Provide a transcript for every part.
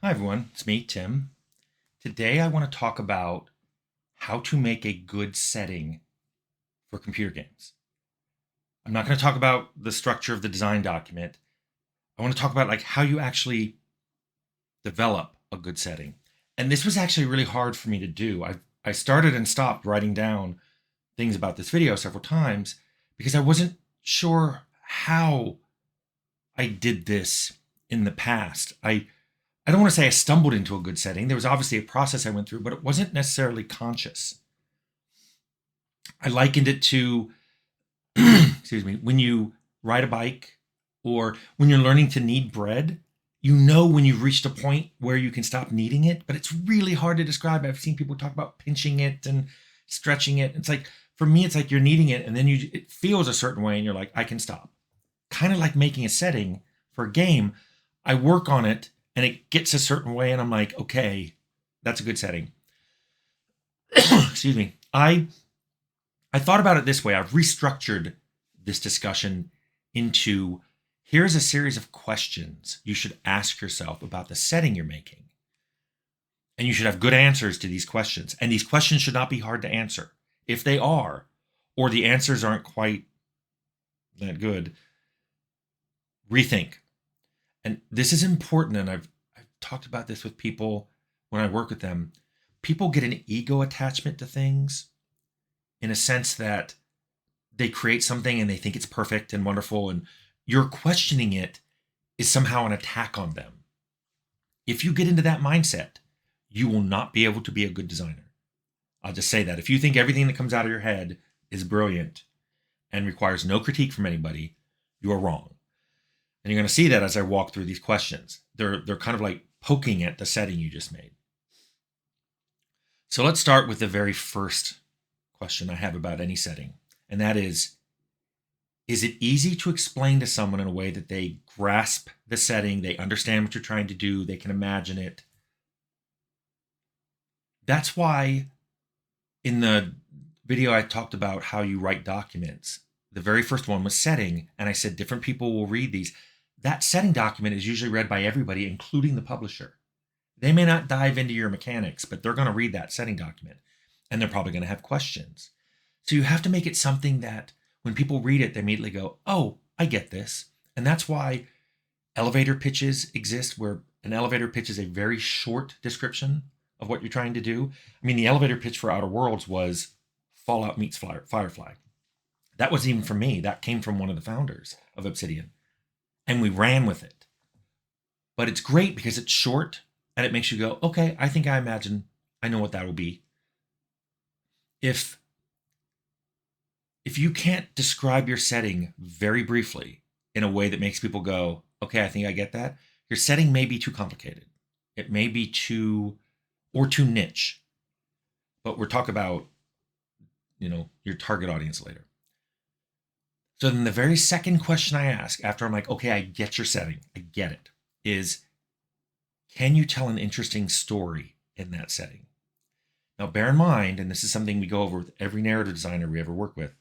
Hi, everyone. It's me, Tim. Today, I want to talk about how to make a good setting for computer games. I'm not going to talk about the structure of the design document. I want to talk about how you actually develop a good setting. And this was actually really hard for me to do. I started and stopped writing down things about this video several times because I wasn't sure how I did this in the past. I don't want to say I stumbled into a good setting. There was obviously a process I went through, but it wasn't necessarily conscious. I likened it to, excuse me, when you ride a bike or when you're learning to knead bread, you know when you've reached a point where you can stop kneading it, but it's really hard to describe. I've seen people talk about pinching it and stretching it. It's like, for me, it's like you're kneading it and then it feels a certain way and you're like, I can stop. Kind of like making a setting for a game. I work on it and it gets a certain way and I'm like, okay, that's a good setting. Excuse me. I thought about it this way. I've restructured this discussion into here's a series of questions you should ask yourself about the setting you're making. And you should have good answers to these questions. And these questions should not be hard to answer. If they are, or the answers aren't quite that good, rethink. And this is important. And I've talked about this with people when I work with them. People get an ego attachment to things in a sense that they create something and they think it's perfect and wonderful, and you're questioning it is somehow an attack on them. If you get into that mindset, you will not be able to be a good designer. I'll just say that. If you think everything that comes out of your head is brilliant and requires no critique from anybody, you are wrong. And you're going to see that as I walk through these questions. They're kind of like poking at the setting you just made. So let's start with the very first question I have about any setting. And that is it easy to explain to someone in a way that they grasp the setting, they understand what you're trying to do, they can imagine it? That's why in the video I talked about how you write documents, the very first one was setting, and I said different people will read these. That setting document is usually read by everybody, including the publisher. They may not dive into your mechanics, but they're going to read that setting document, and they're probably going to have questions. So you have to make it something that when people read it, they immediately go, oh, I get this. And that's why elevator pitches exist, where an elevator pitch is a very short description of what you're trying to do. I mean, the elevator pitch for Outer Worlds was Fallout meets Firefly. That wasn't even from me. That came from one of the founders of Obsidian. And we ran with it. But it's great because it's short and it makes you go, okay, I think I know what that will be. If you can't describe your setting very briefly in a way that makes people go, okay, I think I get that, your setting may be too complicated. It may be too niche. But we'll talk about, your target audience later. So then the very second question I ask after I'm like, okay, I get your setting, I get it, is can you tell an interesting story in that setting? Now, bear in mind, and this is something we go over with every narrative designer we ever work with.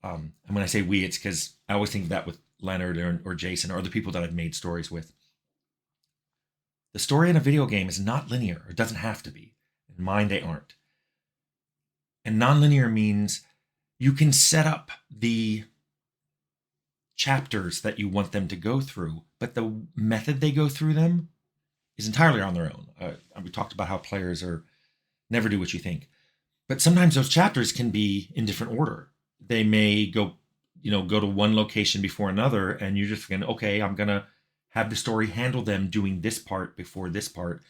And when I say we, it's because I always think of that with Leonard or Jason or other people that I've made stories with. The story in a video game is not linear. It doesn't have to be. In mine, they aren't. And nonlinear means you can set up the chapters that you want them to go through, but the method they go through them is entirely on their own. We talked about how players are never do what you think. But sometimes those chapters can be in different order. They may go to one location before another, and you're just going, okay, I'm going to have the story handle them doing this part before this part,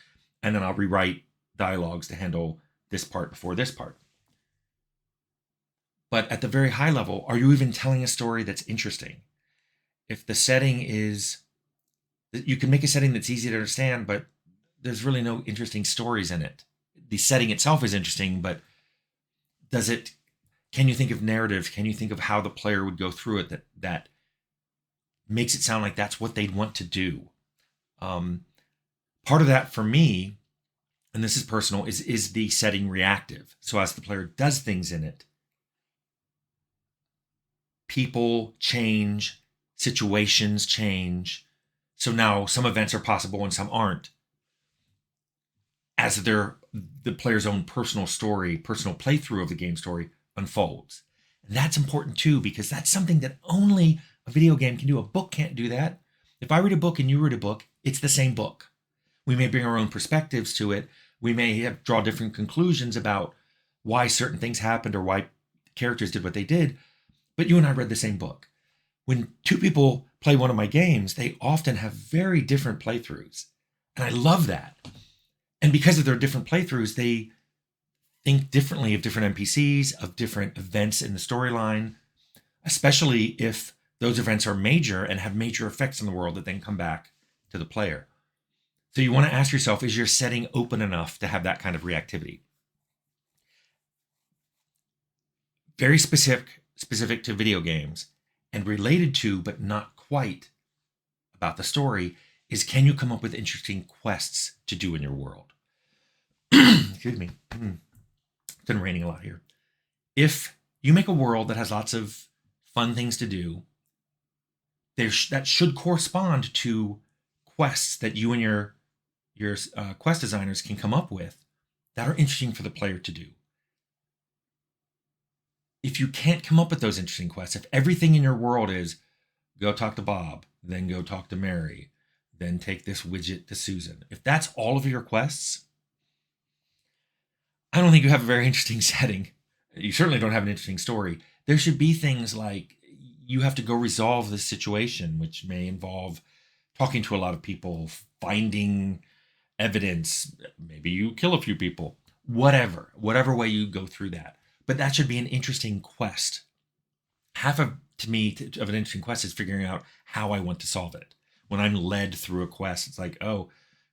and then I'll rewrite dialogues to handle this part before this part. But at the very high level, are you even telling a story that's interesting? If the setting is, you can make a setting that's easy to understand, but there's really no interesting stories in it. The setting itself is interesting, but can you think of narrative? Can you think of how the player would go through it that makes it sound like that's what they'd want to do? Part of that for me, and this is personal, is the setting reactive. So as the player does things in it, people change, situations change. So now some events are possible and some aren't. as the player's own personal story, personal playthrough of the game story unfolds. And that's important too, because that's something that only a video game can do. A book can't do that. If I read a book and you read a book, it's the same book. We may bring our own perspectives to it. We may draw different conclusions about why certain things happened or why characters did what they did, but you and I read the same book. When two people play one of my games, they often have very different playthroughs. And I love that. And because of their different playthroughs, they think differently of different NPCs, of different events in the storyline, especially if those events are major and have major effects in the world that then come back to the player. So you want to ask yourself, is your setting open enough to have that kind of reactivity? Very specific to video games and related to, but not quite about the story, is can you come up with interesting quests to do in your world? Excuse me. It's been raining a lot here. If you make a world that has lots of fun things to do, that should correspond to quests that you and your quest designers can come up with that are interesting for the player to do. If you can't come up with those interesting quests, if everything in your world is go talk to Bob, then go talk to Mary, then take this widget to Susan, if that's all of your quests, I don't think you have a very interesting setting. You certainly don't have an interesting story. There should be things like you have to go resolve this situation, which may involve talking to a lot of people, finding evidence, maybe you kill a few people, whatever way you go through that. But that should be an interesting quest. Half of an interesting quest is figuring out how I want to solve it. When I'm led through a quest, it's like, oh,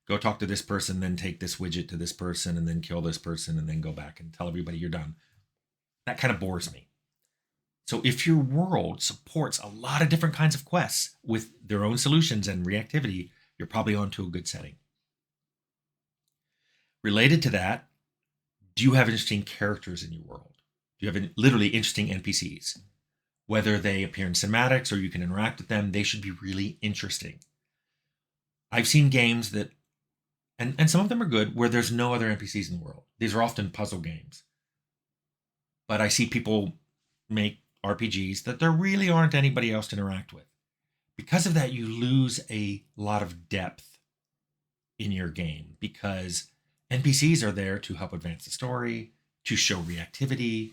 go talk to this person, then take this widget to this person, and then kill this person, and then go back and tell everybody you're done. That kind of bores me. So if your world supports a lot of different kinds of quests with their own solutions and reactivity, you're probably onto a good setting. Related to that, do you have interesting characters in your world? Do you have literally interesting NPCs? Whether they appear in cinematics or you can interact with them, they should be really interesting. I've seen games that, and some of them are good, where there's no other NPCs in the world. These are often puzzle games. But I see people make RPGs that there really aren't anybody else to interact with. Because of that, you lose a lot of depth in your game because NPCs are there to help advance the story, to show reactivity,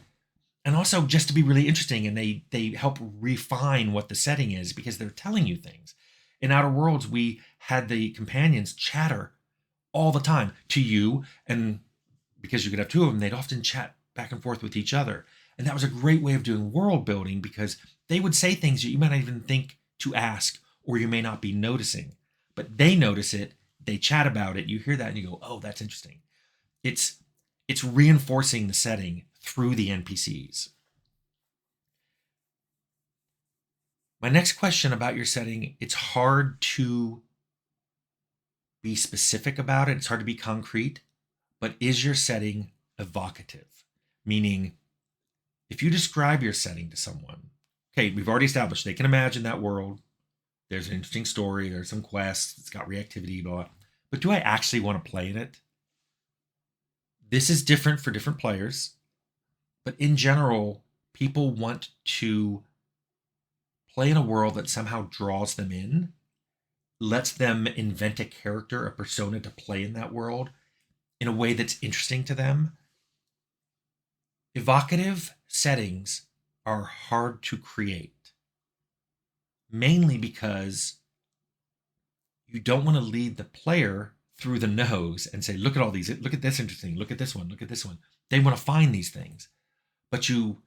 and also just to be really interesting, and they help refine what the setting is because they're telling you things. In Outer Worlds, we had the companions chatter all the time to you, and because you could have two of them, they'd often chat back and forth with each other. And that was a great way of doing world building because they would say things that you might not even think to ask or you may not be noticing. But they notice it, they chat about it, you hear that and you go, oh, that's interesting. It's reinforcing the setting through the NPCs. My next question about your setting, it's hard to be specific about it. It's hard to be concrete, but is your setting evocative? Meaning, if you describe your setting to someone, okay, we've already established they can imagine that world. There's an interesting story. There's some quests. It's got reactivity, blah, blah. But do I actually want to play in it? This is different for different players. But in general, people want to play in a world that somehow draws them in, lets them invent a character, a persona to play in that world in a way that's interesting to them. Evocative settings are hard to create, mainly because you don't want to lead the player through the nose and say, look at all these, look at this interesting, look at this one, look at this one. They want to find these things, but you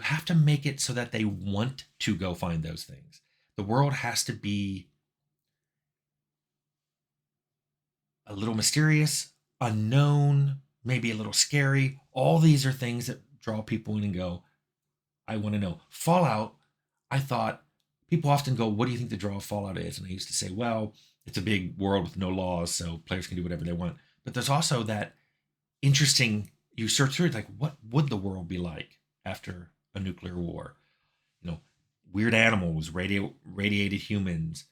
have to make it so that they want to go find those things. The world has to be a little mysterious, unknown, maybe a little scary. All these are things that draw people in and go, I want to know. Fallout, I thought people often go, what do you think the draw of Fallout is? And I used to say, well, it's a big world with no laws, so players can do whatever they want. But there's also that interesting, you search through it, like, what would the world be like after a nuclear war? You know, weird animals, radiated humans,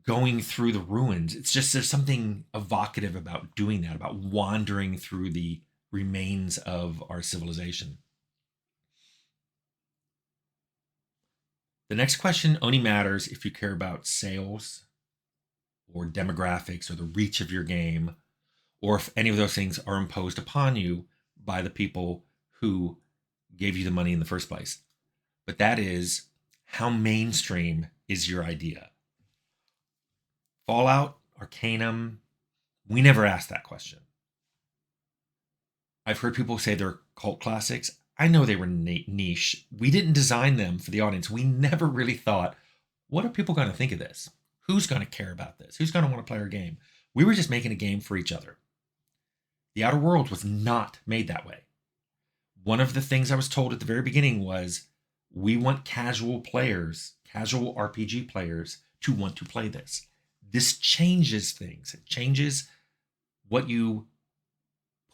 going through the ruins. It's just there's something evocative about doing that, about wandering through the remains of our civilization. The next question only matters if you care about sales or demographics or the reach of your game, or if any of those things are imposed upon you by the people who gave you the money in the first place. But that is, how mainstream is your idea? Fallout, Arcanum, we never asked that question. I've heard people say they're cult classics. I know they were niche. We didn't design them for the audience. We never really thought, what are people going to think of this? Who's going to care about this? Who's going to want to play our game? We were just making a game for each other. The Outer Worlds was not made that way. One of the things I was told at the very beginning was, we want casual players, casual RPG players, to want to play this. This changes things. It changes what you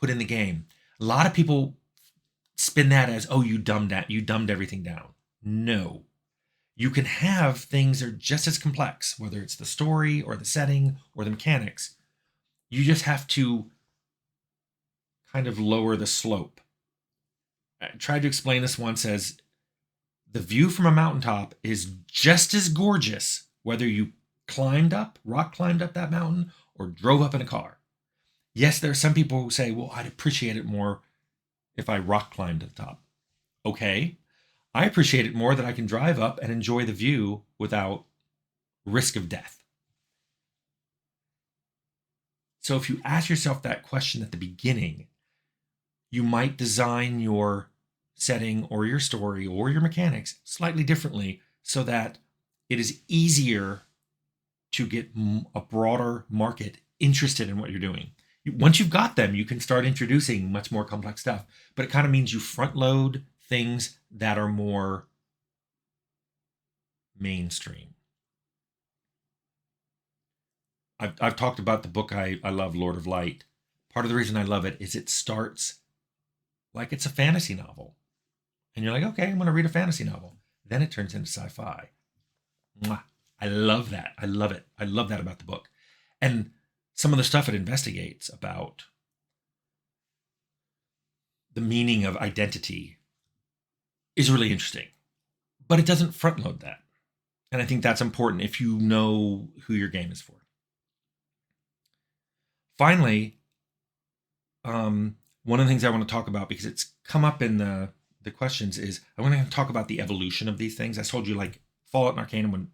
put in the game. A lot of people spin that as, oh, you dumbed everything down. No. You can have things that are just as complex, whether it's the story or the setting or the mechanics. You just have to kind of lower the slope. I tried to explain this once as, the view from a mountaintop is just as gorgeous whether you rock climbed up that mountain, or drove up in a car. Yes, there are some people who say, well, I'd appreciate it more if I rock climbed to the top. Okay, I appreciate it more that I can drive up and enjoy the view without risk of death. So if you ask yourself that question at the beginning, you might design your setting or your story or your mechanics slightly differently so that it is easier to get a broader market interested in what you're doing. Once you've got them, you can start introducing much more complex stuff, but it kind of means you front load things that are more mainstream. I've talked about the book I love, Lord of Light. Part of the reason I love it is it starts like it's a fantasy novel. And you're like, okay, I'm going to read a fantasy novel. Then it turns into sci-fi. Mwah. I love that. I love it. I love that about the book. And some of the stuff it investigates about the meaning of identity is really interesting. But it doesn't front load that. And I think that's important if you know who your game is for. Finally, one of the things I want to talk about, because it's come up in the questions, is I want to talk about the evolution of these things. I told you, like Fallout and Arcanum, when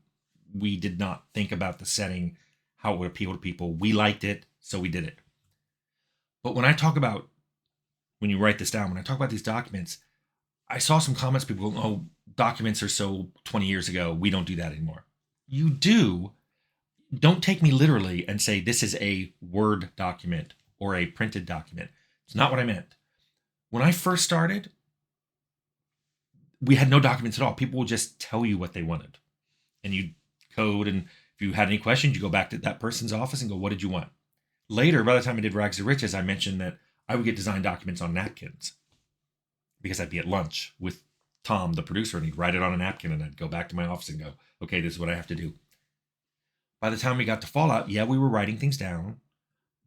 we did not think about the setting, how it would appeal to people. We liked it, so we did it. But when I talk about, when you write this down, when I talk about these documents, I saw some comments, people go, oh, documents are so 20 years ago, we don't do that anymore. You do. Don't take me literally and say this is a Word document or a printed document. It's not what I meant. When I first started, we had no documents at all. People would just tell you what they wanted. And you code, and if you had any questions, you go back to that person's office and go, what did you want? Later, by the time I did Rags to Riches, I mentioned that I would get design documents on napkins because I'd be at lunch with Tom, the producer, and he'd write it on a napkin, and I'd go back to my office and go, okay, this is what I have to do. By the time we got to Fallout, yeah, we were writing things down,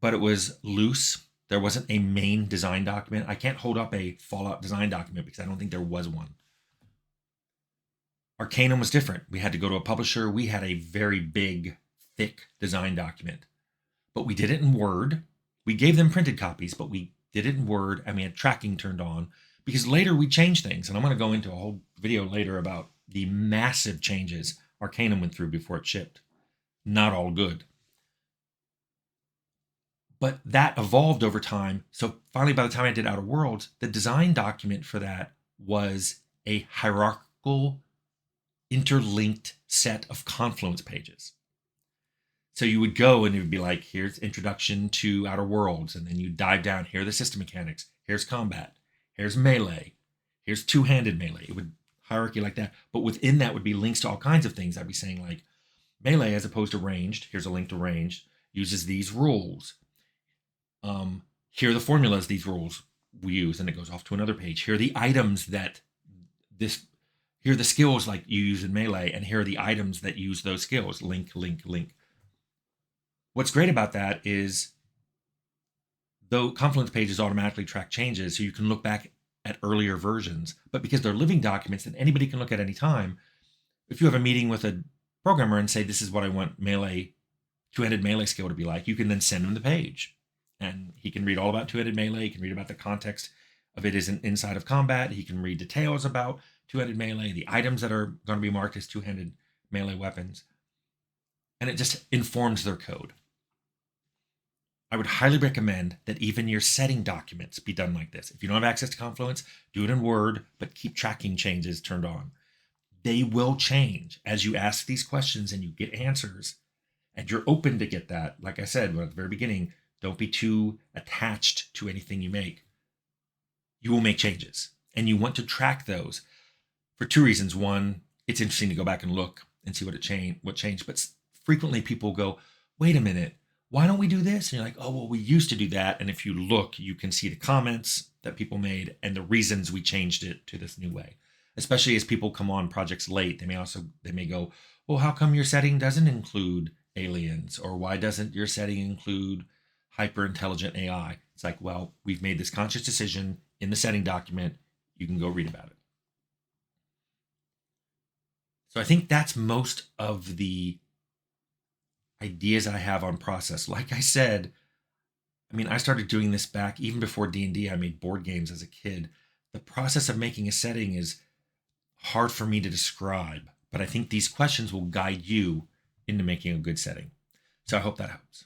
but it was loose. There wasn't a main design document. I can't hold up a Fallout design document because I don't think there was one. Arcanum was different. We had to go to a publisher. We had a very big, thick design document. But we did it in Word. We gave them printed copies, but we did it in Word, and we had tracking turned on because later we changed things. And I'm going to go into a whole video later about the massive changes Arcanum went through before it shipped. Not all good. But that evolved over time. So finally, by the time I did Outer Worlds, the design document for that was a hierarchical, interlinked set of Confluence pages. So you would go and it would be like, here's introduction to Outer Worlds, and then you dive down, here are the system mechanics, here's combat, here's melee, here's two-handed melee. It would hierarchy like that. But within that would be links to all kinds of things. I'd be saying like, melee as opposed to ranged, here's a link to ranged, uses these rules. Here are the formulas these rules we use, and it goes off to another page. Here are the items that here are the skills like you use in melee, and here are the items that use those skills. Link, link, link. What's great about that is though Confluence pages automatically track changes, so you can look back at earlier versions, but because they're living documents that anybody can look at any time, if you have a meeting with a programmer and say, this is what I want Melee, two-handed Melee skill to be like, you can then send him the page. And he can read all about two-handed Melee. He can read about the context of it is inside of combat. He can read details about two-handed Melee, the items that are going to be marked as two-handed Melee weapons. And it just informs their code. I would highly recommend that even your setting documents be done like this. If you don't have access to Confluence, do it in Word, but keep tracking changes turned on. They will change as you ask these questions and you get answers, and you're open to get that. Like I said at the very beginning, don't be too attached to anything you make. You will make changes, and you want to track those for two reasons. One, it's interesting to go back and look and see what changed. But frequently people go, wait a minute, why don't we do this? And you're like, oh, well, we used to do that. And if you look, you can see the comments that people made and the reasons we changed it to this new way. Especially as people come on projects late, they may go, well, how come your setting doesn't include aliens? Or why doesn't your setting include hyper intelligent AI? It's like, well, we've made this conscious decision in the setting document. You can go read about it. So I think that's most of the ideas I have on process. Like I said, I started doing this back even before D&D. I made board games as a kid. The process of making a setting is hard for me to describe, but I think these questions will guide you into making a good setting. So I hope that helps.